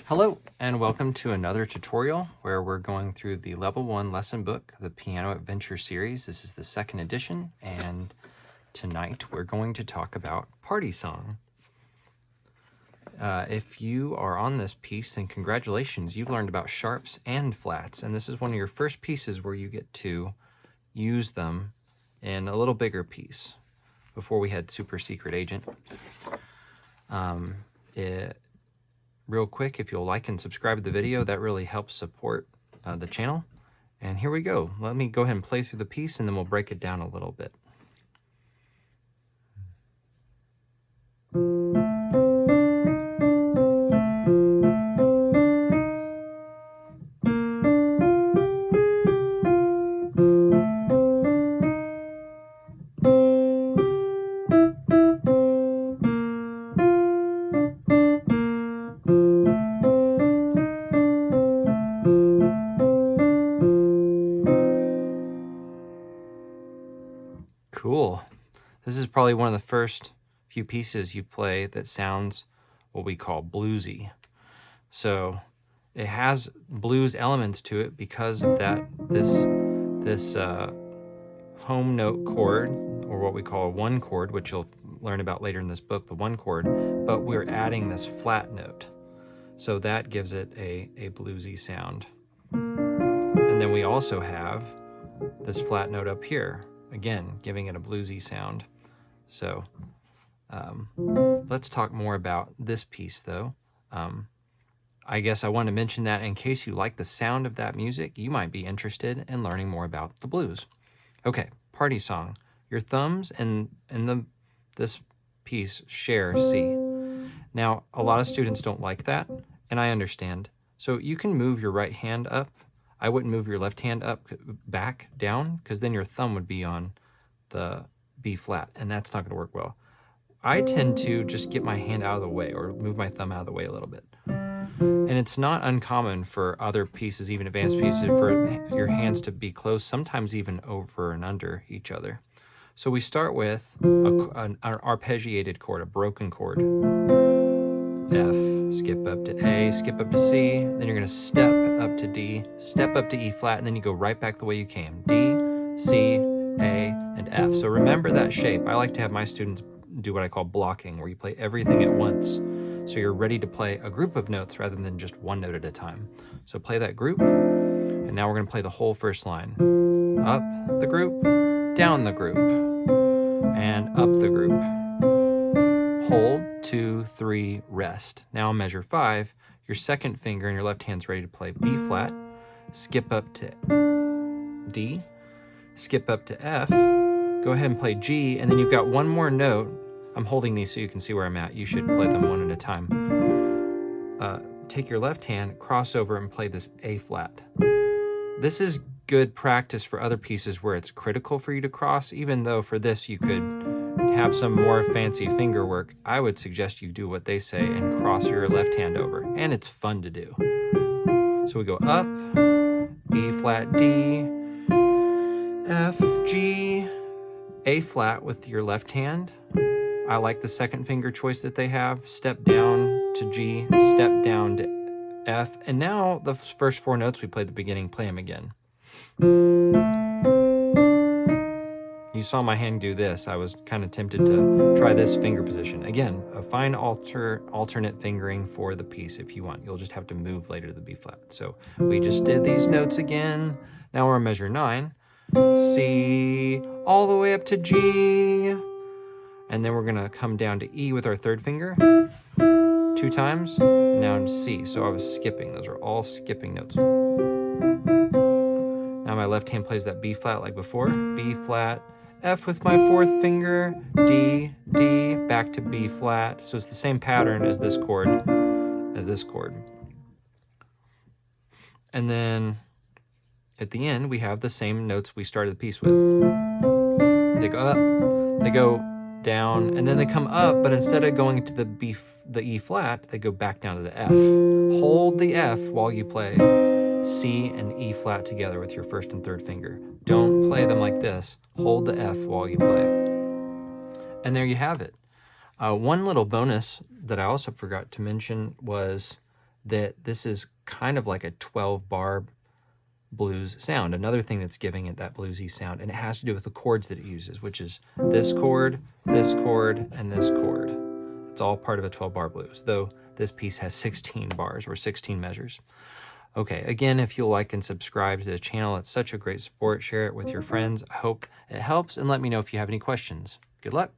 Hello, and welcome to another tutorial where we're going through the Level 1 lesson book, the Piano Adventure series. This is the second edition, and tonight we're going to talk about Party Song. If you are on this piece, then congratulations, you've learned about sharps and flats, and this is one of your first pieces where you get to use them in a little bigger piece before we had Super Secret Agent. Real quick, if you'll like and subscribe to the video, that really helps support the channel. And here we go. Let me go ahead and play through the piece, and then we'll break it down a little bit. Cool. This is probably one of the first few pieces you play that sounds what we call bluesy. So it has blues elements to it because of that this home note chord, or what we call a one chord, which you'll learn about later in this book, the one chord, but we're adding this flat note. So that gives it a bluesy sound. And then we also have this flat note up here, again, giving it a bluesy sound. So let's talk more about this piece, though. I guess I want to mention that in case you like the sound of that music, you might be interested in learning more about the blues. Okay, Party Song. Your thumbs and this piece share C. Now, a lot of students don't like that, and I understand. So you can move your right hand up. I wouldn't move your left hand up, back, down, because then your thumb would be on the B flat, and that's not going to work well. I tend to just get my hand out of the way, or move my thumb out of the way a little bit. And it's not uncommon for other pieces, even advanced pieces, for your hands to be close, sometimes even over and under each other. So we start with an arpeggiated chord, a broken chord. F, skip up to A, skip up to C, then you're going to step up to D, step up to E flat, and then you go right back the way you came. D, C, A, and F. So remember that shape. I like to have my students do what I call blocking, where you play everything at once. So you're ready to play a group of notes rather than just one note at a time. So play that group, and now we're going to play the whole first line. Up the group, down the group, and up the group. Hold, 2, 3, rest. Now measure 5. Your second finger in your left hand's ready to play B flat. Skip up to D. Skip up to F. Go ahead and play G, and then you've got one more note. I'm holding these so you can see where I'm at. You should play them one at a time. Take your left hand, cross over, and play this A flat. This is good practice for other pieces where it's critical for you to cross, even though for this you could have some more fancy finger work. I would suggest you do what they say and cross your left hand over, and it's fun to do. So we go up, E flat, D, F, G, A flat with your left hand. I like the second finger choice that they have. Step down to G, step down to F, and now the first 4 notes we played at the beginning, play them again. You saw my hand do this. I was kind of tempted to try this finger position. Again, a fine alternate fingering for the piece if you want. You'll just have to move later to the B flat. So we just did these notes again. Now we're on measure 9. C all the way up to G. And then we're going to come down to E with our third finger 2 times, and now to C. So I was skipping. Those are all skipping notes. Now my left hand plays that B flat like before. B flat, F with my 4th finger, D, D, back to B flat. So it's the same pattern as this chord, And then at the end, we have the same notes we started the piece with. They go up, they go down, and then they come up, but instead of going to the E flat, they go back down to the F. Hold the F while you play C and E flat together with your first and third finger. Don't play them like this. Hold the F while you play. And there you have it. One little bonus that I also forgot to mention was that this is kind of like a 12-bar blues sound. Another thing that's giving it that bluesy sound, and it has to do with the chords that it uses, which is this chord, and this chord. It's all part of a 12-bar blues, though this piece has 16 bars or 16 measures. Okay, again, if you'll like and subscribe to the channel, it's such a great support. Share it with your friends. I hope it helps, and let me know if you have any questions. Good luck.